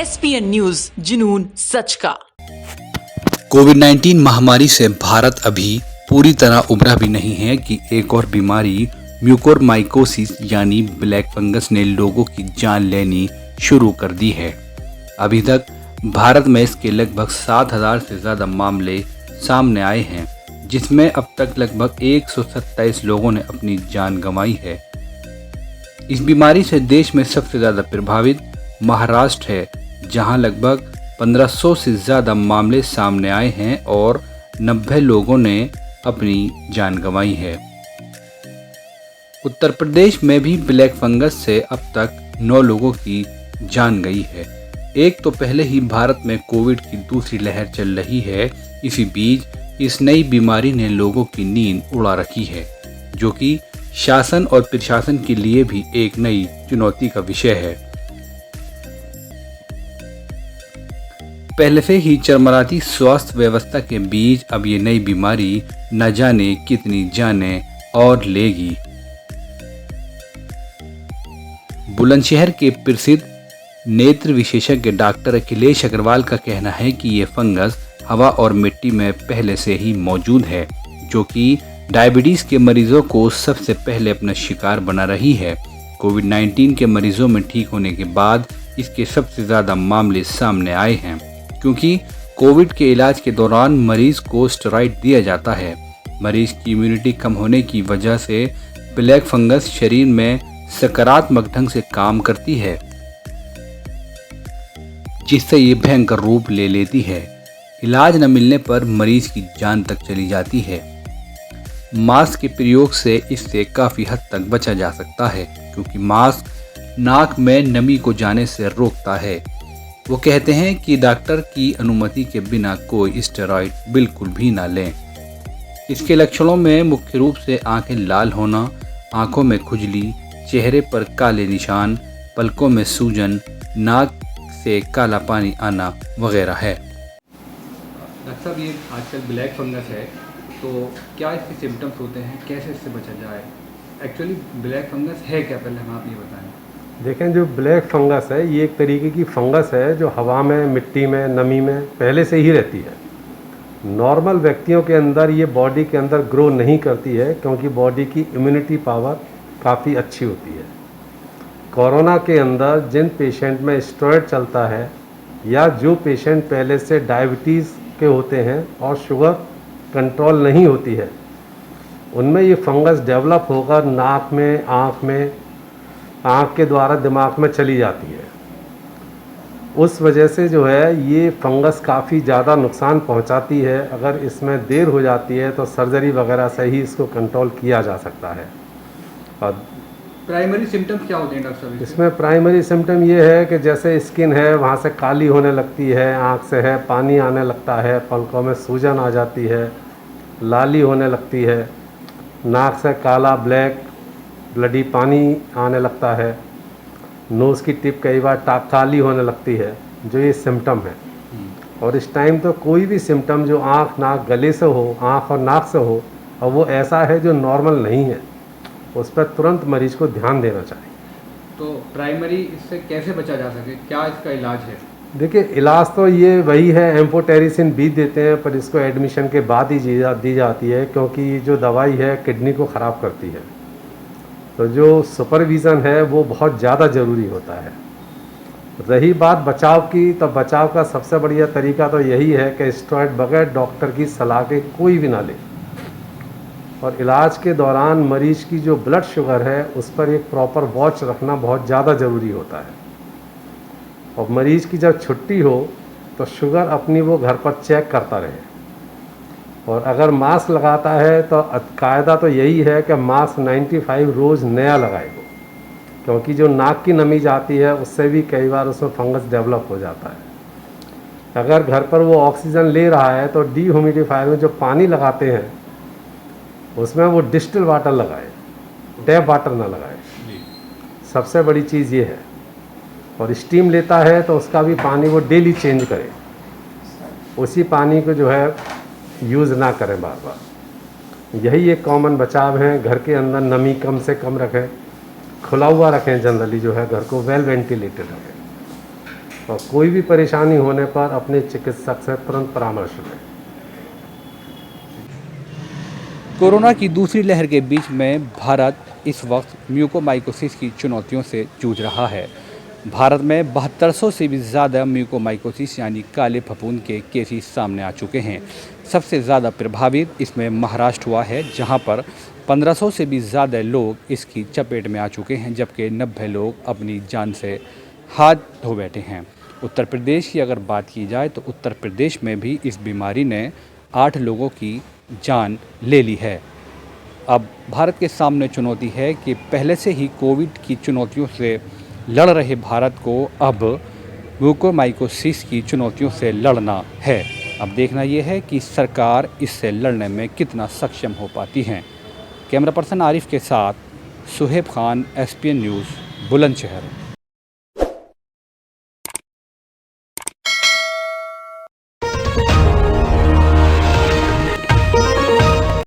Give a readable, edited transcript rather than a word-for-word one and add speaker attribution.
Speaker 1: SPN news, जुनून सच का।
Speaker 2: कोविड-19 महामारी से भारत अभी पूरी तरह उभरा भी नहीं है कि एक और बीमारी म्यूकोरमाइकोसिस यानी ब्लैक फंगस ने लोगों की जान लेनी शुरू कर दी है। अभी तक भारत में इसके लगभग 7,000 से ज़्यादा मामले सामने आए हैं, जिसमें अब तक लगभग 127 लोगों ने अपनी जान गंवाई है। इस बीमारी से देश में सबसे ज़्यादा प्रभावित महाराष्ट्र है, जहां लगभग 1500 से ज़्यादा मामले सामने आए हैं और 90 लोगों ने अपनी जान गंवाई है। उत्तर प्रदेश में भी ब्लैक फंगस से अब तक 9 लोगों की जान गई है। एक तो पहले ही भारत में कोविड की दूसरी लहर चल रही है, इसी बीच इस नई बीमारी ने लोगों की नींद उड़ा रखी है, जो कि शासन और प्रशासन के लिए भी एक नई चुनौती का विषय है। पहले से ही चरमराती स्वास्थ्य व्यवस्था के बीच अब ये नई बीमारी न जाने कितनी जाने और लेगी। बुलंदशहर के प्रसिद्ध नेत्र विशेषज्ञ डॉक्टर अखिलेश अग्रवाल का कहना है कि ये फंगस हवा और मिट्टी में पहले से ही मौजूद है, जो कि डायबिटीज के मरीजों को सबसे पहले अपना शिकार बना रही है। कोविड-19 के मरीजों में ठीक होने के बाद इसके सबसे ज़्यादा मामले सामने आए हैं, क्योंकि कोविड के इलाज के दौरान मरीज को स्टेरॉइड दिया जाता है। मरीज की इम्यूनिटी कम होने की वजह से ब्लैक फंगस शरीर में सकारात्मक ढंग से काम करती है, जिससे ये भयंकर रूप ले लेती है। इलाज न मिलने पर मरीज की जान तक चली जाती है। मास्क के प्रयोग से इससे काफ़ी हद तक बचा जा सकता है, क्योंकि मास्क नाक में नमी को जाने से रोकता है। वो कहते हैं कि डॉक्टर की अनुमति के बिना कोई स्टेरॉइड बिल्कुल भी ना लें। इसके लक्षणों में मुख्य रूप से आंखें लाल होना, आंखों में खुजली, चेहरे पर काले निशान, पलकों में सूजन, नाक से काला पानी आना वगैरह है। डॉक्टर साहब, ये आजकल ब्लैक फंगस है, तो क्या इसके सिम्टम्स होते हैं, कैसे इससे बचा जाए? एक्चुअली ब्लैक फंगस है क्या, पहले हम आप ये बताएं।
Speaker 3: देखें, जो ब्लैक फंगस है ये एक तरीके की फंगस है जो हवा में, मिट्टी में, नमी में पहले से ही रहती है। नॉर्मल व्यक्तियों के अंदर ये बॉडी के अंदर ग्रो नहीं करती है, क्योंकि बॉडी की इम्यूनिटी पावर काफ़ी अच्छी होती है। कोरोना के अंदर जिन पेशेंट में स्टेरॉइड चलता है, या जो पेशेंट पहले से डायबिटीज़ के होते हैं और शुगर कंट्रोल नहीं होती है, उनमें ये फंगस डेवलप होकर नाक में, आँख के द्वारा दिमाग में चली जाती है। उस वजह से जो है ये फंगस काफ़ी ज़्यादा नुकसान पहुंचाती है। अगर इसमें देर हो जाती है तो सर्जरी वगैरह से ही इसको कंट्रोल किया जा सकता है। और
Speaker 2: प्राइमरी सिम्टम्स क्या होते हैं डॉक्टर साहब?
Speaker 3: इसमें प्राइमरी सिम्टम ये है कि जैसे स्किन है वहाँ से काली होने लगती है, आँख से है पानी आने लगता है, पलकों में सूजन आ जाती है, लाली होने लगती है, नाक से काला ब्लैक ब्लडी पानी आने लगता है, नोज़ की टिप कई बार काली होने लगती है, जो ये सिम्टम है। और इस टाइम तो कोई भी सिम्टम जो आँख, नाक, गले से हो, आँख और नाक से हो, और वो ऐसा है जो नॉर्मल नहीं है, उस पर तुरंत मरीज को ध्यान देना चाहिए।
Speaker 2: तो प्राइमरी इससे कैसे बचा जा सके, क्या इसका इलाज है?
Speaker 3: देखिए, इलाज तो ये वही है, एम्फोटेरिसिन भी देते हैं, पर इसको एडमिशन के बाद ही दी जाती है, क्योंकि जो दवाई है किडनी को ख़राब करती है। तो जो सुपरविज़न है वो बहुत ज़्यादा ज़रूरी होता है। रही बात बचाव की, तो बचाव का सबसे बढ़िया तरीका तो यही है कि स्टेरॉइड बगैर डॉक्टर की सलाह के कोई भी ना ले। और इलाज के दौरान मरीज़ की जो ब्लड शुगर है उस पर एक प्रॉपर वॉच रखना बहुत ज़्यादा ज़रूरी होता है। और मरीज़ की जब छुट्टी हो तो शुगर अपनी वो घर पर चेक करता रहे। और अगर मास्क लगाता है तो कायदा तो यही है कि मास्क 95 रोज़ नया लगाए वो, क्योंकि जो नाक की नमी जाती है उससे भी कई बार उसमें फंगस डेवलप हो जाता है। अगर घर पर वो ऑक्सीजन ले रहा है तो डीह्यूमिडिफायर में जो पानी लगाते हैं उसमें वो डिस्टिल वाटर लगाए, टैप वाटर ना लगाए। सबसे बड़ी चीज़ ये है। और स्टीम लेता है तो उसका भी पानी वो डेली चेंज करे, उसी पानी को जो है यूज़ ना करें बार बार। यही एक कॉमन बचाव है। घर के अंदर नमी कम से कम रखें, खुला हुआ रखें, जनरली जो है घर को वेल वेंटिलेटेड रखें, और कोई भी परेशानी होने पर अपने चिकित्सक से तुरंत परामर्श लें।
Speaker 2: कोरोना की दूसरी लहर के बीच में भारत इस वक्त म्यूकोमाइकोसिस की चुनौतियों से जूझ रहा है। भारत में 7200 से भी ज़्यादा म्यूकोमाइकोसिस यानी काले फफूंद के केसेस सामने आ चुके हैं। सबसे ज़्यादा प्रभावित इसमें महाराष्ट्र हुआ है, जहां पर 1500 से भी ज़्यादा लोग इसकी चपेट में आ चुके हैं, जबकि 90 लोग अपनी जान से हाथ धो बैठे हैं। उत्तर प्रदेश की अगर बात की जाए तो उत्तर प्रदेश में भी इस बीमारी ने 8 लोगों की जान ले ली है। अब भारत के सामने चुनौती है कि पहले से ही कोविड की चुनौतियों से लड़ रहे भारत को अब म्यूकोमाइकोसिस की चुनौतियों से लड़ना है। अब देखना यह है कि सरकार इससे लड़ने में कितना सक्षम हो पाती है। कैमरा पर्सन आरिफ के साथ सुहेब खान, SPN न्यूज़, बुलंदशहर।